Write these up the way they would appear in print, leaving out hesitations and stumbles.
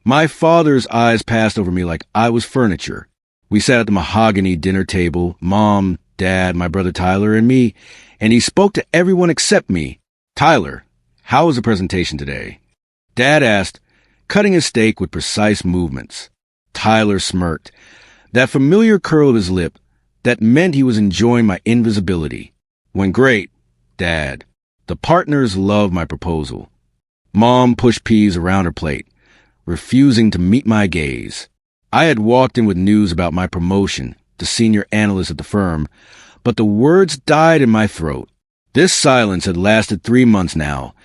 My father's eyes passed over me like I was furniture. We sat at the mahogany dinner table, Mom, Dad, my brother Tyler, and me, and he spoke to everyone except me. "Tyler, how was the presentation today?" Dad asked, cutting his steak with precise movements. Tyler smirked. That familiar curl of his lip, that meant he was enjoying my invisibility. "Went great, Dad. The partners loved my proposal." Mom pushed peas around her plate, refusing to meet my gaze. I had walked in with news about my promotion to senior analyst at the firm, but the words died in my throat. This silence had lasted 3 months now,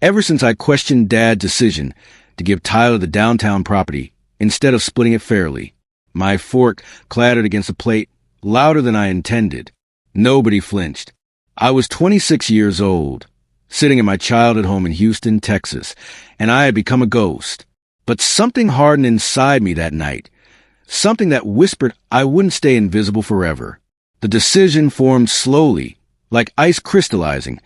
ever since I questioned Dad's decision to give Tyler the downtown property instead of splitting it fairly. My fork clattered against the plate louder than I intended. Nobody flinched. I was 26 years old, sitting in my childhood home in Houston, Texas, and I had become a ghost. But something hardened inside me that night, something that whispered I wouldn't stay invisible forever. The decision formed slowly, like ice crystallizing.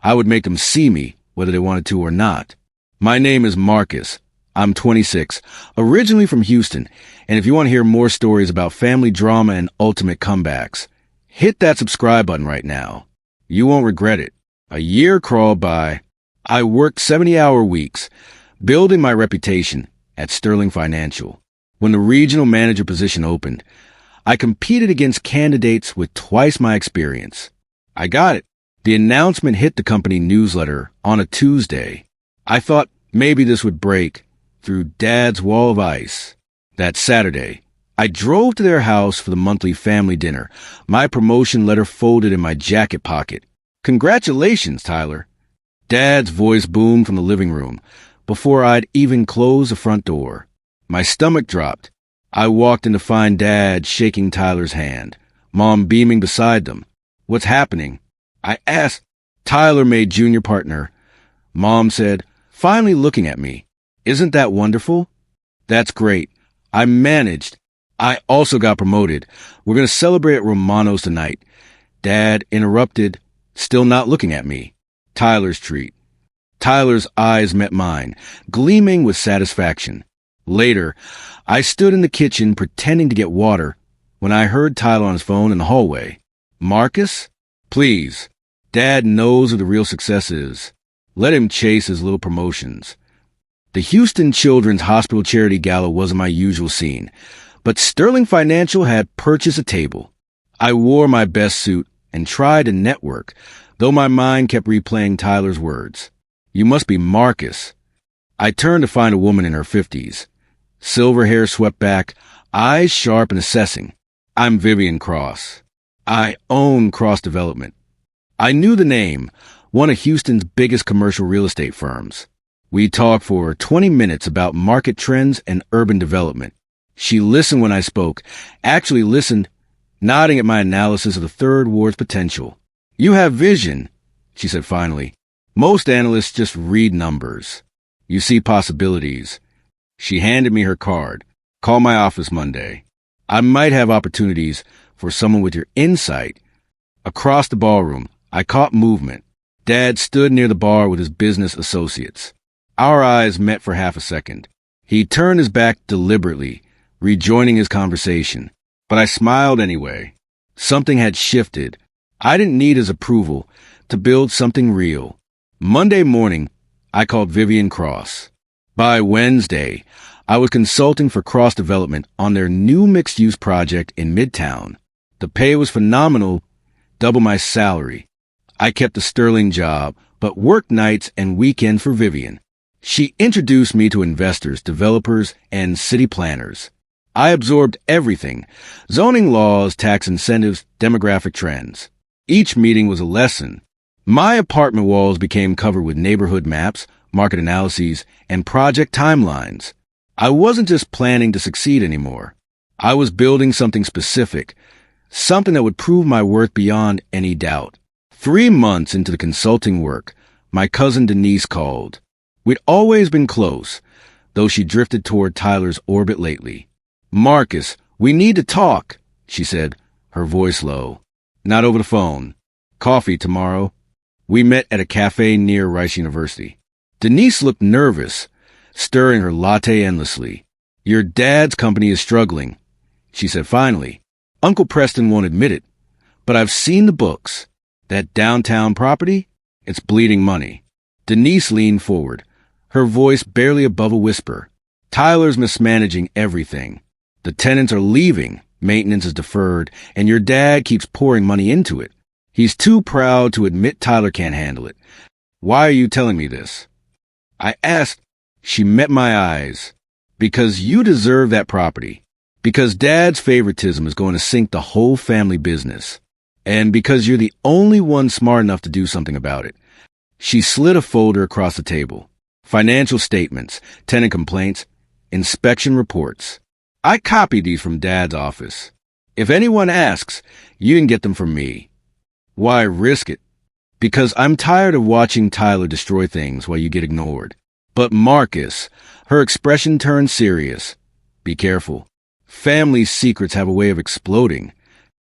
I would make them see me, whether they wanted to or not. My name is Marcus. I'm 26, originally from Houston, and if you want to hear more stories about family drama and ultimate comebacks, hit that subscribe button right now. You won't regret it. A year crawled by. I worked 70-hour weeks, building my reputation at Sterling Financial. When the regional manager position opened, I competed against candidates with twice my experience. I got it. The announcement hit the company newsletter on a Tuesday. I thought maybe this would break through Dad's wall of ice. That Saturday, I drove to their house for the monthly family dinner, my promotion letter folded in my jacket pocket. "Congratulations, Tyler." Dad's voice boomed from the living room before I'd even closed the front door. My stomach dropped. I walked in to find Dad shaking Tyler's hand, Mom beaming beside them. "What's happening?" I asked. "Tyler made junior partner," Mom said, finally looking at me. "Isn't that wonderful?" "That's great. I managed. I also got promoted. We're going to celebrate at Romano's tonight." Dad interrupted, still not looking at me. "Tyler's treat." Tyler's eyes met mine, gleaming with satisfaction. Later, I stood in the kitchen pretending to get water when I heard Tyler on his phone in the hallway. "Marcus? Please. Dad knows what the real success is. Let him chase his little promotions." The Houston Children's Hospital Charity Gala wasn't my usual scene, but Sterling Financial had purchased a table. I wore my best suit and tried to network, though my mind kept replaying Tyler's words. "You must be Marcus." I turned to find a woman in her 50s. Silver hair swept back, eyes sharp and assessing. "I'm Vivian Cross. I own Cross Development." I knew the name, one of Houston's biggest commercial real estate firms. We talked for 20 minutes about market trends and urban development. She listened when I spoke, actually listened, nodding at my analysis of the Third Ward's potential. "You have vision," she said finally. "Most analysts just read numbers. You see possibilities." She handed me her card. "Call my office Monday. I might have opportunities for someone with your insight." Across the ballroom, I caught movement. Dad stood near the bar with his business associates. Our eyes met for half a second. He turned his back deliberately, rejoining his conversation. But I smiled anyway. Something had shifted. I didn't need his approval to build something real. Monday morning, I called Vivian Cross. By Wednesday, I was consulting for Cross Development on their new mixed-use project in Midtown. The pay was phenomenal, double my salary. I kept the Sterling job, but worked nights and weekends for Vivian. She introduced me to investors, developers, and city planners. I absorbed everything: zoning laws, tax incentives, demographic trends. Each meeting was a lesson. My apartment walls became covered with neighborhood maps, market analyses, and project timelines. I wasn't just planning to succeed anymore. I was building something specific, something that would prove my worth beyond any doubt. 3 months into the consulting work, my cousin Denise called. We'd always been close, though she drifted toward Tyler's orbit lately. "Marcus, we need to talk," she said, her voice low. "Not over the phone. Coffee tomorrow." We met at a cafe near Rice University. Denise looked nervous, stirring her latte endlessly. Your dad's company is struggling, she said finally. Uncle Preston won't admit it, but I've seen the books. That downtown property? It's bleeding money. Denise leaned forward, her voice barely above a whisper. Tyler's mismanaging everything. The tenants are leaving, maintenance is deferred, and your dad keeps pouring money into it. He's too proud to admit Tyler can't handle it. Why are you telling me this? I asked. She met my eyes. Because you deserve that property. Because Dad's favoritism is going to sink the whole family business. And because you're the only one smart enough to do something about it. She slid a folder across the table. Financial statements, tenant complaints, inspection reports. I copied these from Dad's office. If anyone asks, you can get them from me. Why risk it? Because I'm tired of watching Tyler destroy things while you get ignored. But Marcus, her expression turned serious. Be careful. Family secrets have a way of exploding.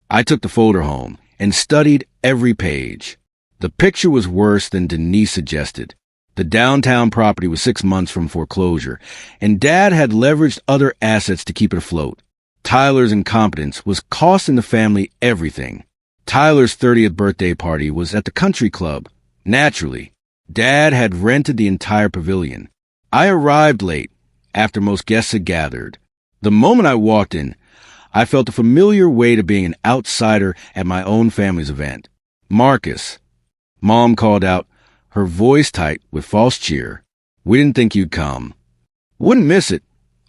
I took the folder home and studied every page. The picture was worse than Denise suggested. The downtown property was 6 months from foreclosure, and Dad had leveraged other assets to keep it afloat. Tyler's incompetence was costing the family everything. Tyler's 30th birthday party was at the country club. Naturally, Dad had rented the entire pavilion. I arrived late, after most guests had gathered. The moment I walked in, I felt the familiar weight of being an outsider at my own family's event. Marcus, Mom called out, her voice tight with false cheer. We didn't think you'd come. Wouldn't miss it,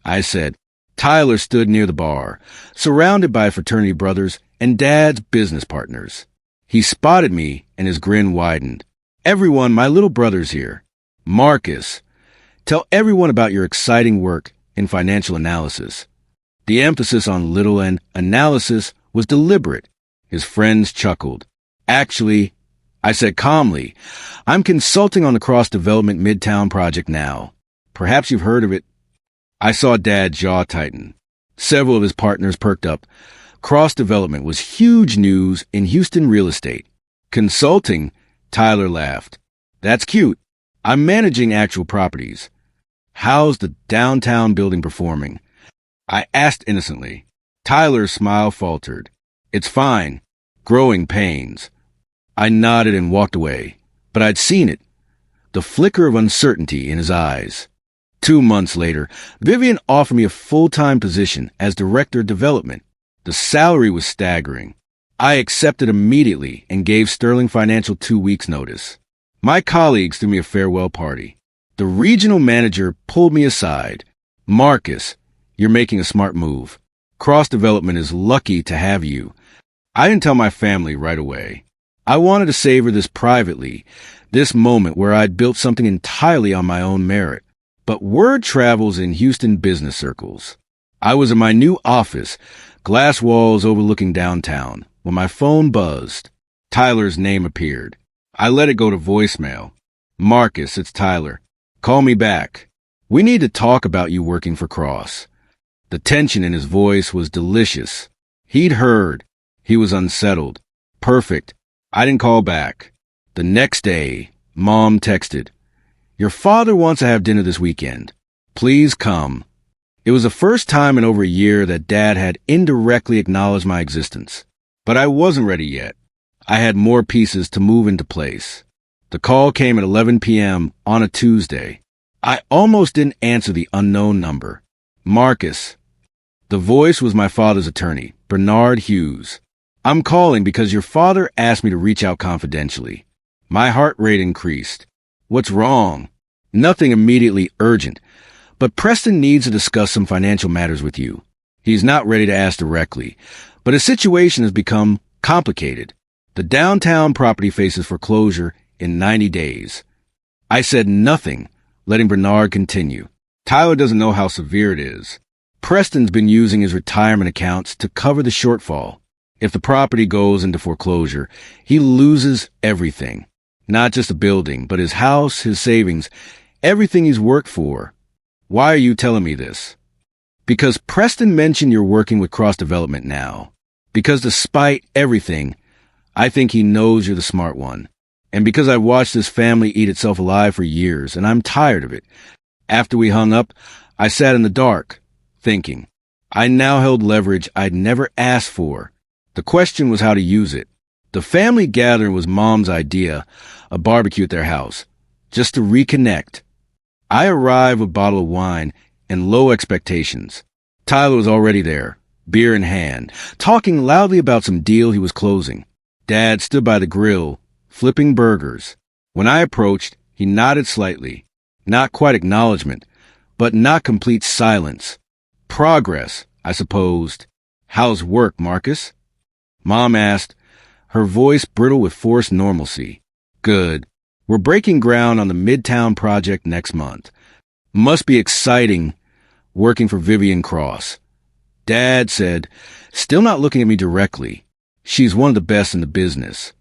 I said. Tyler stood near the bar, surrounded by fraternity brothers and Dad's business partners. He spotted me and his grin widened. Everyone, my little brother's here. Marcus, tell everyone about your exciting work in financial analysis. The emphasis on little and analysis was deliberate. His friends chuckled. Actually, I said calmly, I'm consulting on the cross-development Midtown project now. Perhaps you've heard of it. I saw Dad's jaw tighten. Several of his partners perked up. Cross-development was huge news in Houston real estate. Consulting, Tyler laughed. That's cute. I'm managing actual properties. How's the downtown building performing? I asked innocently. Tyler's smile faltered. It's fine. Growing pains. I nodded and walked away, but I'd seen it. The flicker of uncertainty in his eyes. 2 months later, Vivian offered me a full-time position as director of development. The salary was staggering. I accepted immediately and gave Sterling Financial 2 weeks' notice. My colleagues threw me a farewell party. The regional manager pulled me aside. Marcus, you're making a smart move. Cross-development is lucky to have you. I didn't tell my family right away. I wanted to savor this privately, this moment where I'd built something entirely on my own merit. But word travels in Houston business circles. I was in my new office, glass walls overlooking downtown, when my phone buzzed. Tyler's name appeared. I let it go to voicemail. Marcus, it's Tyler. Call me back. We need to talk about you working for Cross. The tension in his voice was delicious. He'd heard. He was unsettled. Perfect. I didn't call back. The next day, Mom texted, Your father wants to have dinner this weekend. Please come. It was the first time in over a year that Dad had indirectly acknowledged my existence. But I wasn't ready yet. I had more pieces to move into place. The call came at 11 p.m. on a Tuesday. I almost didn't answer the unknown number. Marcus. The voice was my father's attorney, Bernard Hughes. I'm calling because your father asked me to reach out confidentially. My heart rate increased. What's wrong? Nothing immediately urgent, but Preston needs to discuss some financial matters with you. He's not ready to ask directly, but his situation has become complicated. The downtown property faces foreclosure in 90 days. I said nothing, letting Bernard continue. Tyler doesn't know how severe it is. Preston's been using his retirement accounts to cover the shortfall. If the property goes into foreclosure, he loses everything. Not just the building, but his house, his savings, everything he's worked for. Why are you telling me this? Because Preston mentioned you're working with Cross Development now. Because despite everything, I think he knows you're the smart one. And because I've watched this family eat itself alive for years, and I'm tired of it. After we hung up, I sat in the dark, thinking. I now held leverage I'd never asked for. The question was how to use it. The family gathering was Mom's idea, a barbecue at their house, just to reconnect. I arrived with a bottle of wine and low expectations. Tyler was already there, beer in hand, talking loudly about some deal he was closing. Dad stood by the grill, flipping burgers. When I approached, he nodded slightly. Not quite acknowledgement, but not complete silence. Progress, I supposed. How's work, Marcus? Mom asked, her voice brittle with forced normalcy. Good. We're breaking ground on the Midtown project next month. Must be exciting working for Vivian Cross. Dad said, still not looking at me directly. She's one of the best in the business.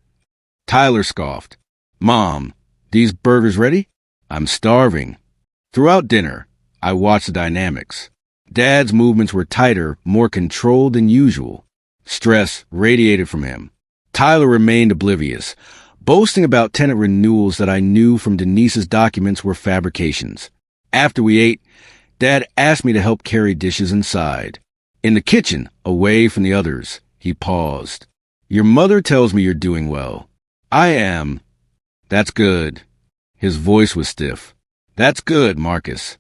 Tyler scoffed. Mom, these burgers ready? I'm starving. Throughout dinner, I watched the dynamics. Dad's movements were tighter, more controlled than usual. Stress radiated from him. Tyler remained oblivious, boasting about tenant renewals that I knew from Denise's documents were fabrications. After we ate, Dad asked me to help carry dishes inside. In the kitchen, away from the others, he paused. Your mother tells me you're doing well. I am. That's good. His voice was stiff. That's good, Marcus.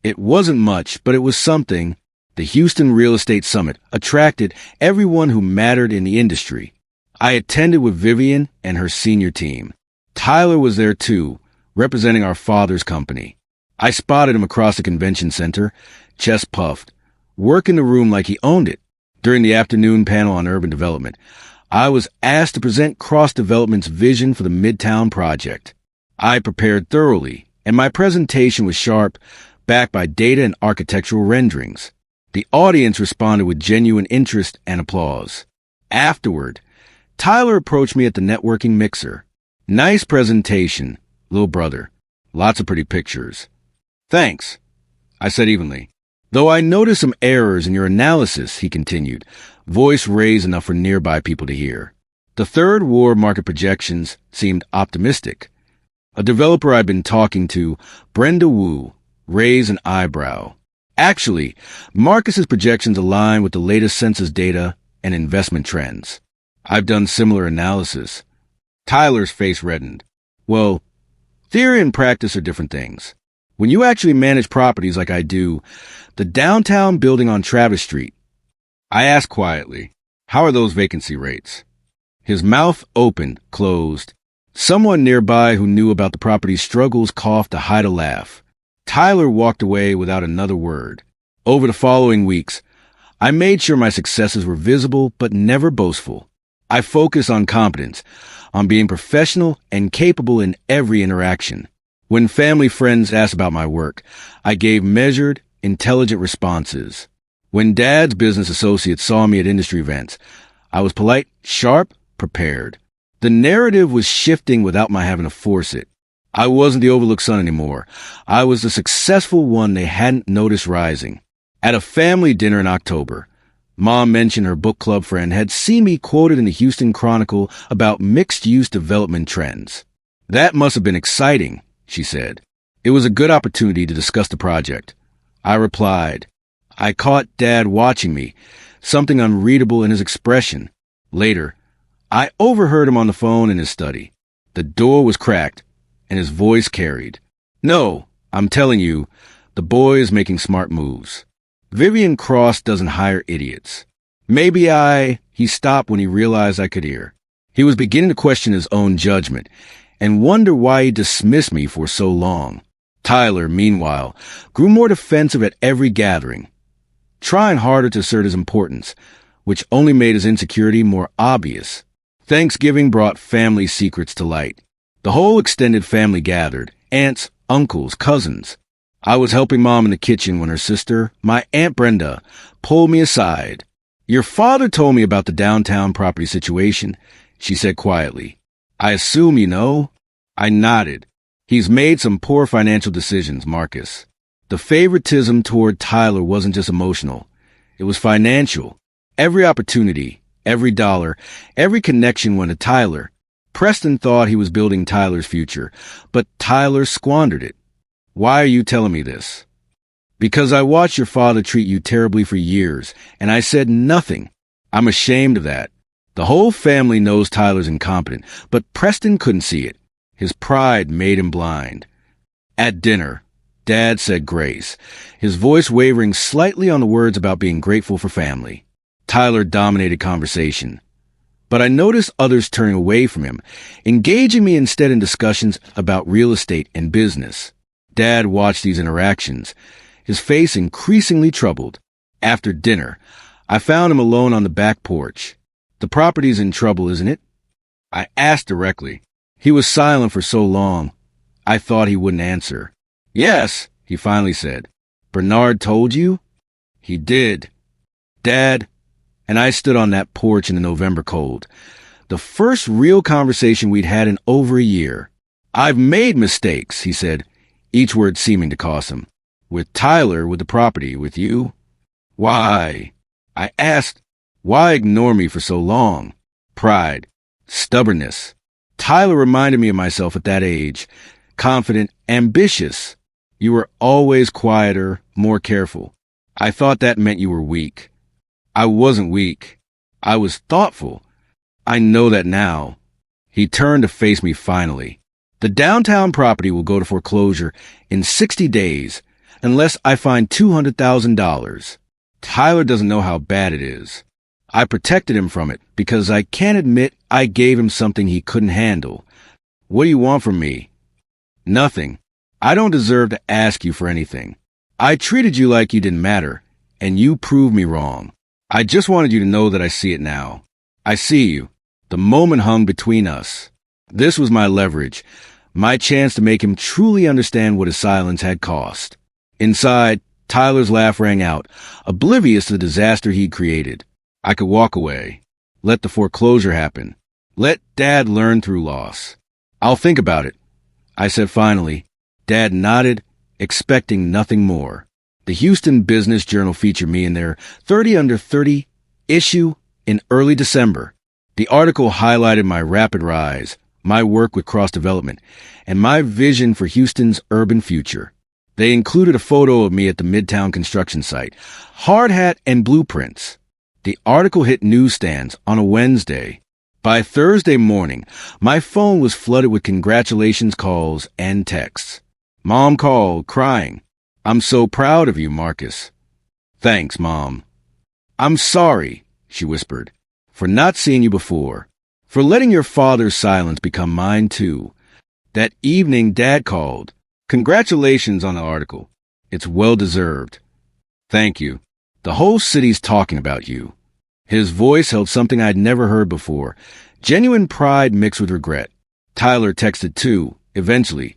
It wasn't much, but it was something. The Houston Real Estate Summit attracted everyone who mattered in the industry. I attended with Vivian and her senior team. Tyler was there too, representing our father's company. I spotted him across the convention center, chest puffed, work in the room like he owned it. During the afternoon panel on urban development, I was asked to present Cross Development's vision for the Midtown project. I prepared thoroughly, and my presentation was sharp, backed by data and architectural renderings. The audience responded with genuine interest and applause. Afterward, Tyler approached me at the networking mixer. Nice presentation, little brother. Lots of pretty pictures. Thanks, I said evenly. Though I noticed some errors in your analysis, he continued, voice raised enough for nearby people to hear. The third ward market projections seemed optimistic. A developer I'd been talking to, Brenda Wu, raised an eyebrow. Actually, Marcus's projections align with the latest census data and investment trends. I've done similar analysis. Tyler's face reddened. Well, theory and practice are different things. When you actually manage properties like I do, the downtown building on Travis Street, I asked quietly, how are those vacancy rates? His mouth opened, closed. Someone nearby who knew about the property's struggles coughed to hide a laugh. Tyler walked away without another word. Over the following weeks, I made sure my successes were visible but never boastful. I focused on competence, on being professional and capable in every interaction. When family friends asked about my work, I gave measured, intelligent responses. When Dad's business associates saw me at industry events, I was polite, sharp, prepared. The narrative was shifting without my having to force it. I wasn't the overlooked son anymore. I was the successful one they hadn't noticed rising. At a family dinner in October, Mom mentioned her book club friend had seen me quoted in the Houston Chronicle about mixed-use development trends. That must have been exciting, she said. It was a good opportunity to discuss the project. I replied. I caught Dad watching me, something unreadable in his expression. Later, I overheard him on the phone in his study. The door was cracked, and his voice carried. No, I'm telling you, the boy is making smart moves. Vivian Cross doesn't hire idiots. He stopped when he realized I could hear. He was beginning to question his own judgment and wonder why he dismissed me for so long. Tyler, meanwhile, grew more defensive at every gathering, trying harder to assert his importance, which only made his insecurity more obvious. Thanksgiving brought family secrets to light. The whole extended family gathered, aunts, uncles, cousins. I was helping Mom in the kitchen when her sister, my Aunt Brenda, pulled me aside. Your father told me about the downtown property situation, she said quietly. I assume you know? I nodded. He's made some poor financial decisions, Marcus. The favoritism toward Tyler wasn't just emotional. It was financial. Every opportunity, every dollar, every connection went to Tyler. Preston thought he was building Tyler's future, but Tyler squandered it. Why are you telling me this? Because I watched your father treat you terribly for years, and I said nothing. I'm ashamed of that. The whole family knows Tyler's incompetent, but Preston couldn't see it. His pride made him blind. At dinner, Dad said grace, his voice wavering slightly on the words about being grateful for family. Tyler dominated conversation. But I noticed others turning away from him, engaging me instead in discussions about real estate and business. Dad watched these interactions, his face increasingly troubled. After dinner, I found him alone on the back porch. The property's in trouble, isn't it? I asked directly. He was silent for so long, I thought he wouldn't answer. Yes, he finally said. Bernard told you? He did. Dad, and I stood on that porch in the November cold. The first real conversation we'd had in over a year. I've made mistakes, he said, each word seeming to cost him. With Tyler, with the property, with you? Why? I asked, why ignore me for so long? Pride. Stubbornness. Tyler reminded me of myself at that age. Confident, ambitious. You were always quieter, more careful. I thought that meant you were weak. I wasn't weak. I was thoughtful. I know that now. He turned to face me finally. The downtown property will go to foreclosure in 60 days unless I find $200,000. Tyler doesn't know how bad it is. I protected him from it because I can't admit I gave him something he couldn't handle. What do you want from me? Nothing. I don't deserve to ask you for anything. I treated you like you didn't matter, and you proved me wrong. I just wanted you to know that I see it now. I see you. The moment hung between us. This was my leverage, my chance to make him truly understand what his silence had cost. Inside, Tyler's laugh rang out, oblivious to the disaster he'd created. I could walk away. Let the foreclosure happen. Let Dad learn through loss. I'll think about it, I said finally. Dad nodded, expecting nothing more. The Houston Business Journal featured me in their 30 Under 30 issue in early December. The article highlighted my rapid rise, my work with cross-development, and my vision for Houston's urban future. They included a photo of me at the Midtown construction site, hard hat and blueprints. The article hit newsstands on a Wednesday. By Thursday morning, my phone was flooded with congratulations calls and texts. Mom called, crying. I'm so proud of you, Marcus. Thanks, Mom. I'm sorry, she whispered, for not seeing you before, for letting your father's silence become mine too. That evening, Dad called. Congratulations on the article. It's well-deserved. Thank you. The whole city's talking about you. His voice held something I'd never heard before, genuine pride mixed with regret. Tyler texted too, eventually.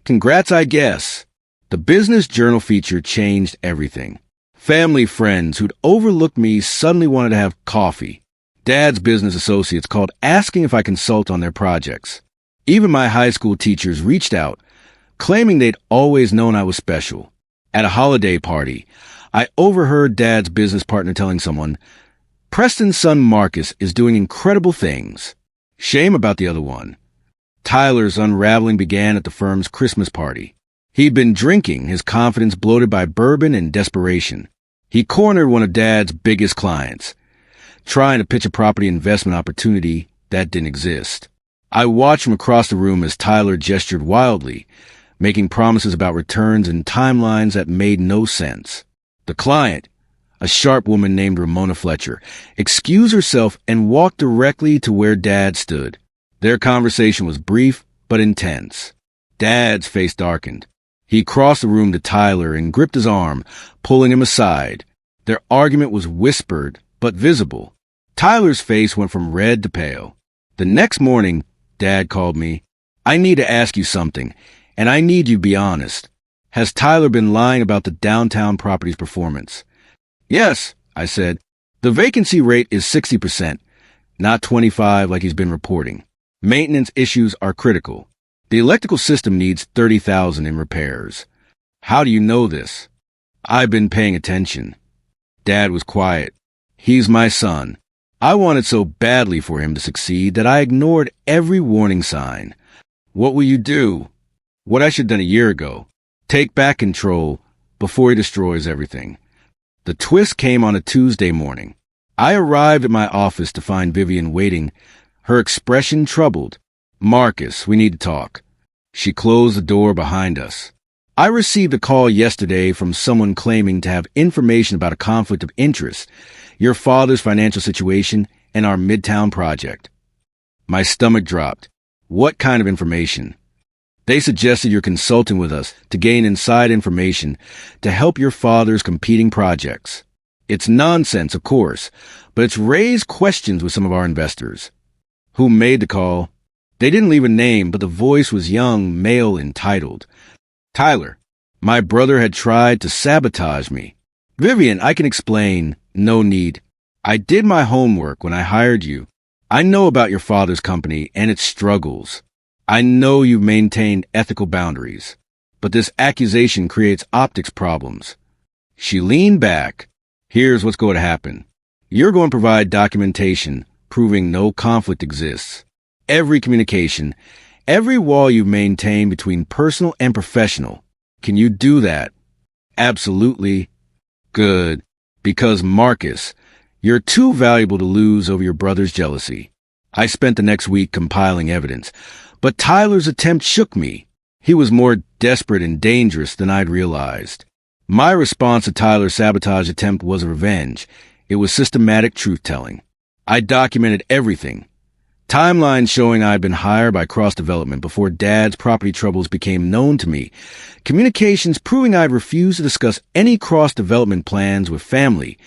Congrats, I guess. The Business Journal feature changed everything. Family friends who'd overlooked me suddenly wanted to have coffee. Dad's business associates called asking if I consult on their projects. Even my high school teachers reached out, claiming they'd always known I was special. At a holiday party, I overheard Dad's business partner telling someone, Preston's son Marcus is doing incredible things. Shame about the other one. Tyler's unraveling began at the firm's Christmas party. He'd been drinking, his confidence bloated by bourbon and desperation. He cornered one of Dad's biggest clients, trying to pitch a property investment opportunity that didn't exist. I watched from across the room as Tyler gestured wildly, making promises about returns and timelines that made no sense. The client, a sharp woman named Ramona Fletcher, excused herself and walked directly to where Dad stood. Their conversation was brief but intense. Dad's face darkened. He crossed the room to Tyler and gripped his arm, pulling him aside. Their argument was whispered but visible. Tyler's face went from red to pale. The next morning, Dad called me. I need to ask you something, and I need you to be honest. Has Tyler been lying about the downtown property's performance? Yes, I said. The vacancy rate is 60%, not 25% like he's been reporting. Maintenance issues are critical. The electrical system needs $30,000 in repairs. How do you know this? I've been paying attention. Dad was quiet. He's my son. I wanted so badly for him to succeed that I ignored every warning sign. What will you do? What I should have done a year ago. Take back control before he destroys everything. The twist came on a Tuesday morning. I arrived at my office to find Vivian waiting, her expression troubled. "Marcus, we need to talk." She closed the door behind us. "I received a call yesterday from someone claiming to have information about a conflict of interest, your father's financial situation, and our Midtown project." My stomach dropped. "What kind of information?" "They suggested you're consulting with us to gain inside information to help your father's competing projects." It's nonsense, of course, but it's raised questions with some of our investors. "Who made the call?" They didn't leave a name, but the voice was young, male, entitled. "Tyler, my brother had tried to sabotage me." "Vivian, I can explain. No need. I did my homework when I hired you. I know about your father's company and its struggles. I know you've maintained ethical boundaries, but this accusation creates optics problems." She leaned back. "Here's what's going to happen. You're going to provide documentation proving no conflict exists. Every communication, every wall you've maintained between personal and professional. Can you do that?" "Absolutely." "Good. Because, Marcus, you're too valuable to lose over your brother's jealousy." I spent the next week compiling evidence, but Tyler's attempt shook me. He was more desperate and dangerous than I'd realized. My response to Tyler's sabotage attempt was revenge. It was systematic truth-telling. I documented everything. Timelines showing I'd been hired by Cross Development before Dad's property troubles became known to me. Communications proving I'd refused to discuss any Cross Development plans with family.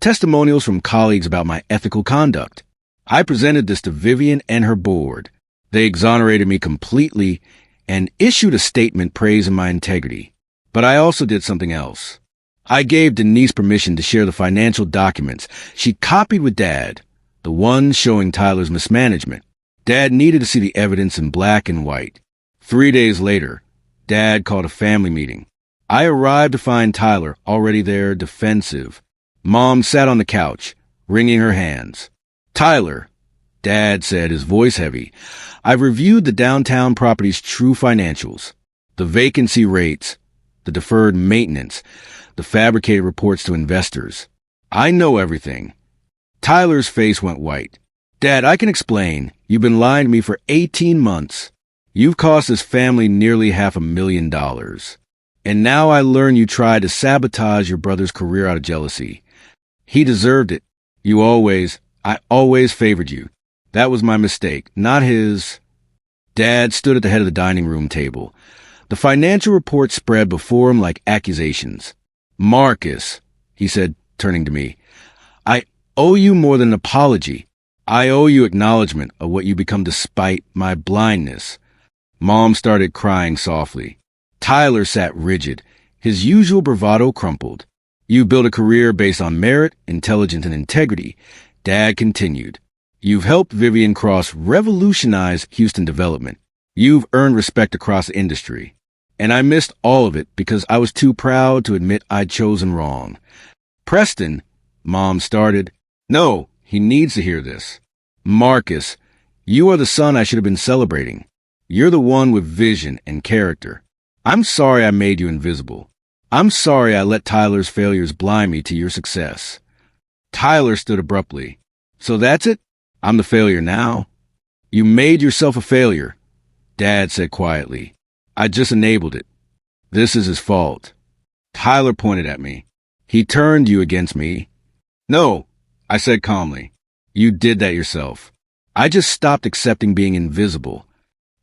Testimonials from colleagues about my ethical conduct. I presented this to Vivian and her board. They exonerated me completely and issued a statement praising my integrity. But I also did something else. I gave Denise permission to share the financial documents she copied with Dad, the ones showing Tyler's mismanagement. Dad needed to see the evidence in black and white. 3 days later, Dad called a family meeting. I arrived to find Tyler already there, defensive. Mom sat on the couch, wringing her hands. "Tyler," Dad said, his voice heavy, "I've reviewed the downtown property's true financials, the vacancy rates, the deferred maintenance, the fabricated reports to investors. I know everything." Tyler's face went white. "Dad, I can explain. You've been lying to me for 18 months. You've cost this family nearly $500,000. And now I learn you tried to sabotage your brother's career out of jealousy. He deserved it. I always favored you. That was my mistake, not his." Dad stood at the head of the dining room table. The financial report spread before him like accusations. "Marcus," he said, turning to me, "I owe you more than an apology. I owe you acknowledgement of what you become despite my blindness." Mom started crying softly. Tyler sat rigid. His usual bravado crumpled. "You built a career based on merit, intelligence, and integrity," Dad continued. "You've helped Vivian Cross revolutionize Houston development. You've earned respect across the industry. And I missed all of it because I was too proud to admit I'd chosen wrong." "Preston," Mom started. "No, he needs to hear this. Marcus, you are the son I should have been celebrating. You're the one with vision and character. I'm sorry I made you invisible. I'm sorry I let Tyler's failures blind me to your success." Tyler stood abruptly. "So that's it? I'm the failure now?" "You made yourself a failure," Dad said quietly. "I just enabled it. This is his fault." Tyler pointed at me. "He turned you against me." "No," I said calmly. "You did that yourself. I just stopped accepting being invisible."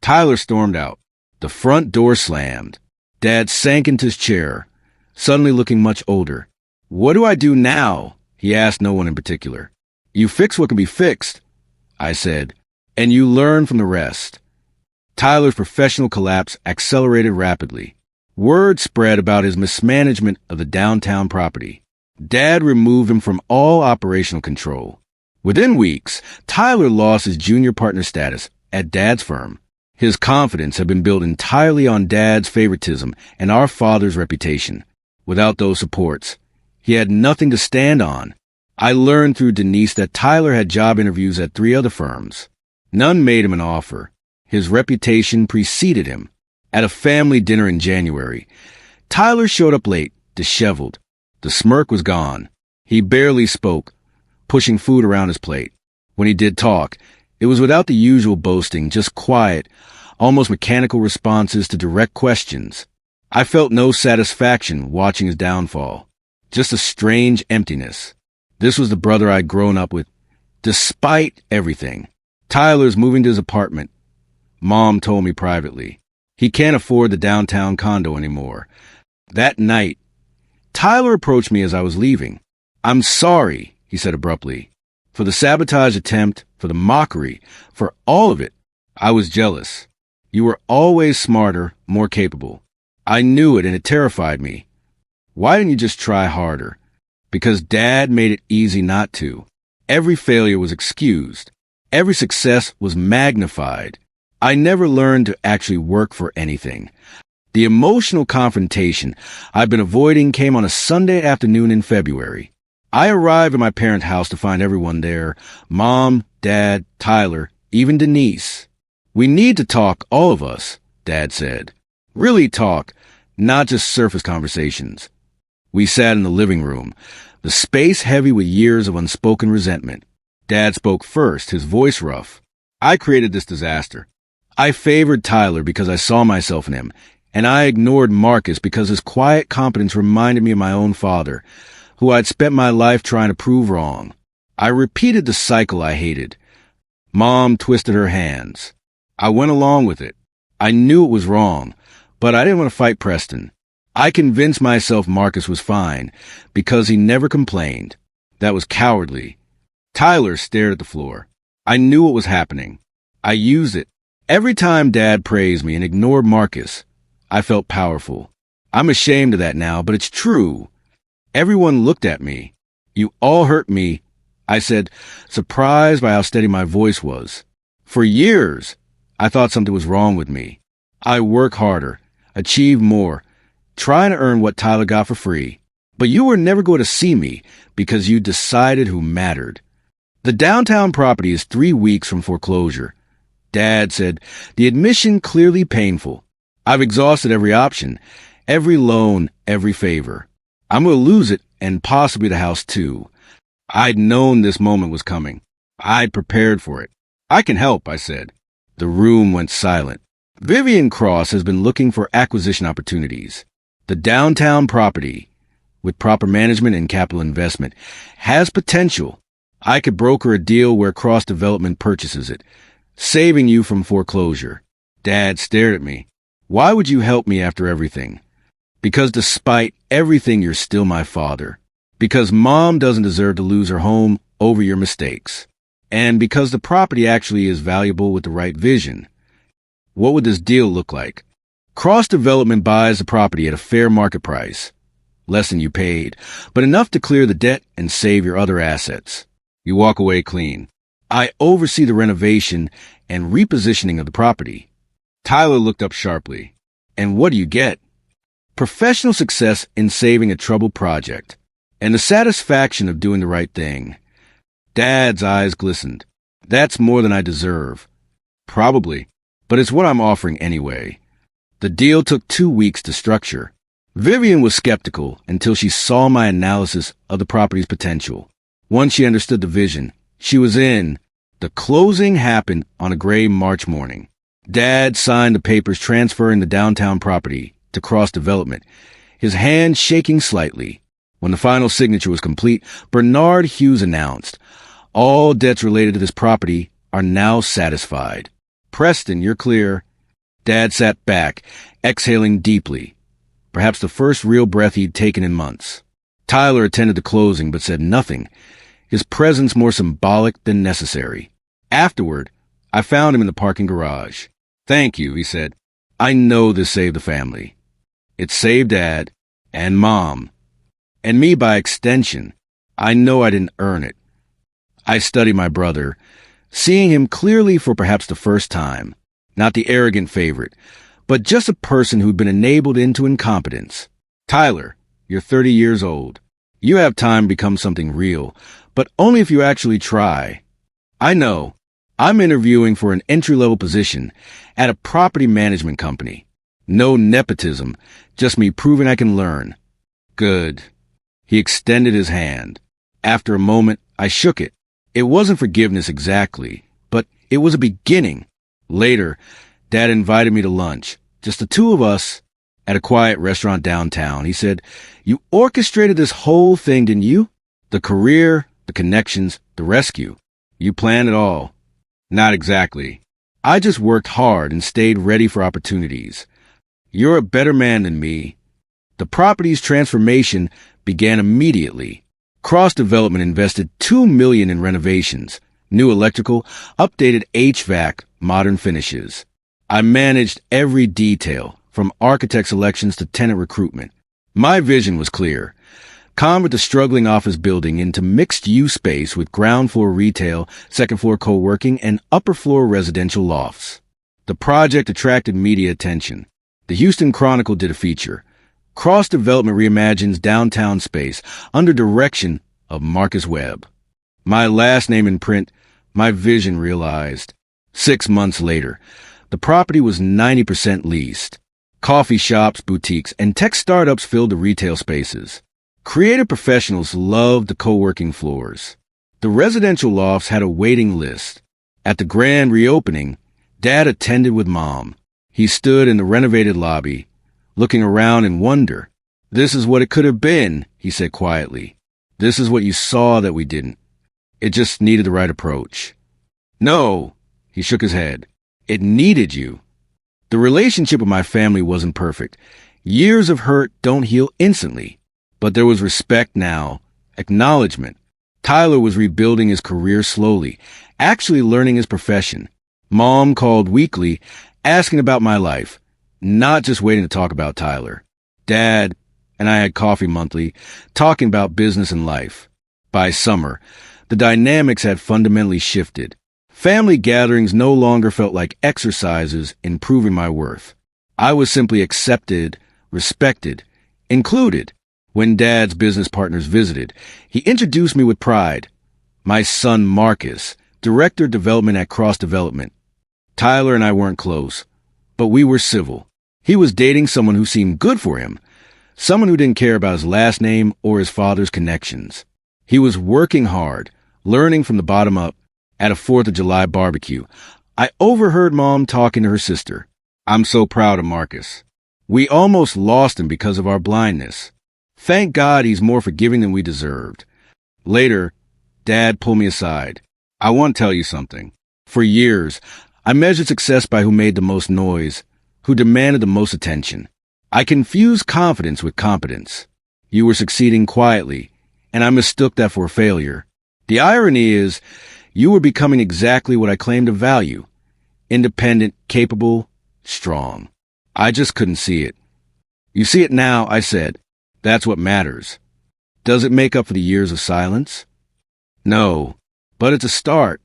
Tyler stormed out. The front door slammed. Dad sank into his chair, suddenly looking much older. "What do I do now?" he asked no one in particular. "You fix what can be fixed," I said, "and you learn from the rest." Tyler's professional collapse accelerated rapidly. Word spread about his mismanagement of the downtown property. Dad removed him from all operational control. Within weeks, Tyler lost his junior partner status at Dad's firm. His confidence had been built entirely on Dad's favoritism and our father's reputation. Without those supports, he had nothing to stand on. I learned through Denise that Tyler had job interviews at 3 other firms. None made him an offer. His reputation preceded him. At a family dinner in January, Tyler showed up late, disheveled. The smirk was gone. He barely spoke, pushing food around his plate. When he did talk, it was without the usual boasting, just quiet, almost mechanical responses to direct questions. I felt no satisfaction watching his downfall, just a strange emptiness. This was the brother I'd grown up with, despite everything. Tyler's moving to his apartment. Mom told me privately. He can't afford the downtown condo anymore. That night, Tyler approached me as I was leaving. "I'm sorry," he said abruptly. "For the sabotage attempt, for the mockery, for all of it. I was jealous. You were always smarter, more capable. I knew it and it terrified me. Why didn't you just try harder?" Because Dad made it easy not to. Every failure was excused. Every success was magnified. I never learned to actually work for anything. The emotional confrontation I've been avoiding came on a Sunday afternoon in February. I arrived at my parents' house to find everyone there. Mom, Dad, Tyler, even Denise. "We need to talk, all of us," Dad said. "Really talk, not just surface conversations." We sat in the living room, the space heavy with years of unspoken resentment. Dad spoke first, his voice rough. "I created this disaster. I favored Tyler because I saw myself in him, and I ignored Marcus because his quiet competence reminded me of my own father, who I'd spent my life trying to prove wrong. I repeated the cycle I hated." Mom twisted her hands. I went along with it. I knew it was wrong, but I didn't want to fight Preston. I convinced myself Marcus was fine because he never complained. That was cowardly. Tyler stared at the floor. I knew what was happening. I used it. Every time Dad praised me and ignored Marcus, I felt powerful. I'm ashamed of that now, but it's true. Everyone looked at me. "You all hurt me," I said, surprised by how steady my voice was. For years, I thought something was wrong with me. I work harder, achieve more, trying to earn what Tyler got for free. But you were never going to see me because you decided who mattered. "The downtown property is 3 weeks from foreclosure," Dad said, the admission clearly painful. "I've exhausted every option, every loan, every favor. I'm going to lose it and possibly the house too." I'd known this moment was coming. I'd prepared for it. "I can help," I said. The room went silent. Vivian Cross has been looking for acquisition opportunities. The downtown property, with proper management and capital investment, has potential. I could broker a deal where Cross Development purchases it, saving you from foreclosure. Dad stared at me. "Why would you help me after everything?" "Because despite everything, you're still my father. Because Mom doesn't deserve to lose her home over your mistakes. And because the property actually is valuable with the right vision." What would this deal look like? Cross Development buys the property at a fair market price. Less than you paid, but enough to clear the debt and save your other assets. You walk away clean. I oversee the renovation and repositioning of the property. Tyler looked up sharply. "And what do you get?" "Professional success in saving a troubled project, and the satisfaction of doing the right thing." Dad's eyes glistened. "That's more than I deserve." "Probably, but it's what I'm offering anyway." The deal took 2 weeks to structure. Vivian was skeptical until she saw my analysis of the property's potential. Once she understood the vision, she was in. The closing happened on a gray March morning. Dad signed the papers transferring the downtown property to Cross Development, his hand shaking slightly. When the final signature was complete, Bernard Hughes announced, "All debts related to this property are now satisfied. Preston, you're clear." Dad sat back, exhaling deeply, perhaps the first real breath he'd taken in months. Tyler attended the closing but said nothing, his presence more symbolic than necessary. Afterward, I found him in the parking garage. "Thank you," he said. "I know this saved the family. It saved Dad and Mom. And me by extension. I know I didn't earn it." I studied my brother, seeing him clearly for perhaps the first time. Not the arrogant favorite, but just a person who'd been enabled into incompetence. "Tyler, you're 30 years old. You have time to become something real, but only if you actually try." "I know. I'm interviewing for an entry-level position at a property management company. No nepotism, just me proving I can learn. Good. He extended his hand. After a moment, I shook it. It wasn't forgiveness exactly, but it was a beginning. Later, Dad invited me to lunch, just the two of us, at a quiet restaurant downtown. He said, "You orchestrated this whole thing, didn't you? The career, the connections, the rescue. You planned it all." "Not exactly. I just worked hard and stayed ready for opportunities. You're a better man than me." The property's transformation began immediately. Cross Development invested $2 million in renovations, new electrical, updated HVAC, modern finishes. I managed every detail, from architect selections to tenant recruitment. My vision was clear. Convert the struggling office building into mixed-use space with ground-floor retail, second-floor co-working, and upper-floor residential lofts. The project attracted media attention. The Houston Chronicle did a feature. Cross Development reimagines downtown space under direction of Marcus Webb. My last name in print, my vision realized. 6 months later, the property was 90% leased. Coffee shops, boutiques, and tech startups filled the retail spaces. Creative professionals loved the co-working floors. The residential lofts had a waiting list. At the grand reopening, Dad attended with Mom. He stood in the renovated lobby, looking around in wonder. "This is what it could have been," he said quietly. "This is what you saw that we didn't. It just needed the right approach." "No," he shook his head. "It needed you." The relationship with my family wasn't perfect. Years of hurt don't heal instantly. But there was respect now, acknowledgement. Tyler was rebuilding his career slowly, actually learning his profession. Mom called weekly, asking about my life, not just waiting to talk about Tyler. Dad and I had coffee monthly, talking about business and life. By summer, the dynamics had fundamentally shifted. Family gatherings no longer felt like exercises in proving my worth. I was simply accepted, respected, included. When Dad's business partners visited, he introduced me with pride. My son Marcus, Director of Development at Cross Development. Tyler and I weren't close, but we were civil. He was dating someone who seemed good for him, someone who didn't care about his last name or his father's connections. He was working hard, learning from the bottom up. At a 4th of July barbecue, I overheard Mom talking to her sister. "I'm so proud of Marcus. We almost lost him because of our blindness. Thank God he's more forgiving than we deserved." Later, Dad pulled me aside. "I want to tell you something. For years, I measured success by who made the most noise, who demanded the most attention. I confused confidence with competence. You were succeeding quietly, and I mistook that for failure. The irony is, you were becoming exactly what I claimed to value. Independent, capable, strong. I just couldn't see it." "You see it now," I said. "That's what matters." Does it make up for the years of silence? No, but it's a start.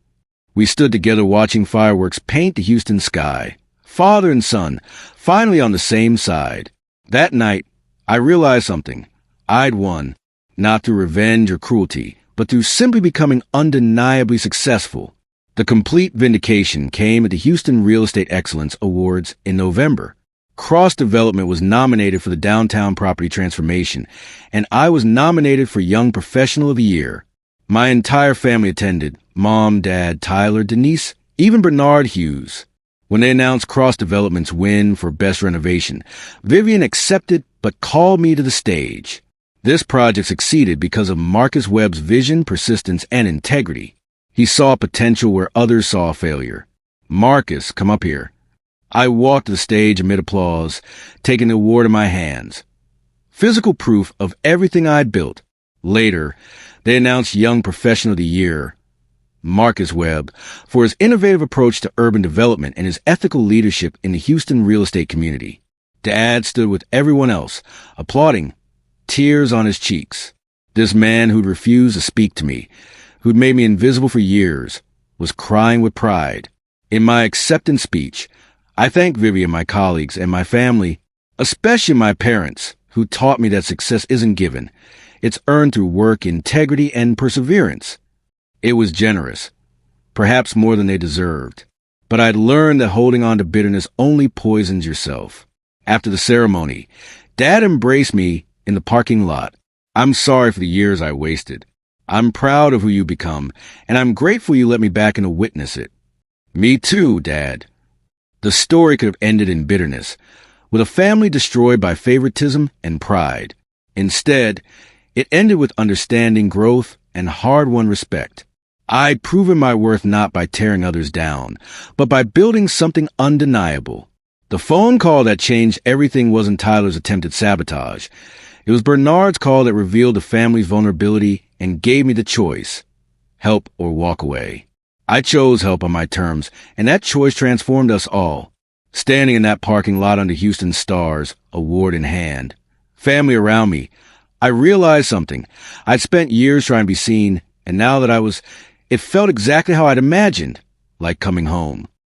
We stood together watching fireworks paint the Houston sky. Father and son, finally on the same side. That night, I realized something. I'd won, not through revenge or cruelty, but through simply becoming undeniably successful. The complete vindication came at the Houston Real Estate Excellence Awards in November. Cross Development was nominated for the Downtown Property Transformation, and I was nominated for Young Professional of the Year. My entire family attended. Mom, Dad, Tyler, Denise, even Bernard Hughes. When they announced Cross Development's win for Best Renovation, Vivian accepted but called me to the stage. This project succeeded because of Marcus Webb's vision, persistence, and integrity. He saw potential where others saw failure. "Marcus, come up here." I walked to the stage amid applause, taking the award in my hands. Physical proof of everything I'd built. Later, they announced Young Professional of the Year, Marcus Webb, for his innovative approach to urban development and his ethical leadership in the Houston real estate community. Dad stood with everyone else, applauding, tears on his cheeks. This man who'd refused to speak to me, who'd made me invisible for years, was crying with pride. In my acceptance speech, I thank Vivian, my colleagues, and my family, especially my parents, who taught me that success isn't given. It's earned through work, integrity, and perseverance. It was generous, perhaps more than they deserved. But I'd learned that holding on to bitterness only poisons yourself. After the ceremony, Dad embraced me in the parking lot. I'm sorry for the years I wasted. I'm proud of who you become, and I'm grateful you let me back in to witness it. Me too, Dad. The story could have ended in bitterness, with a family destroyed by favoritism and pride. Instead, it ended with understanding, growth, and hard-won respect. I'd proven my worth not by tearing others down, but by building something undeniable. The phone call that changed everything wasn't Tyler's attempted sabotage. It was Bernard's call that revealed the family's vulnerability and gave me the choice: help or walk away. I chose help on my terms, and that choice transformed us all. Standing in that parking lot under Houston's stars, award in hand, family around me, I realized something. I'd spent years trying to be seen, and now that it felt exactly how I'd imagined, like coming home.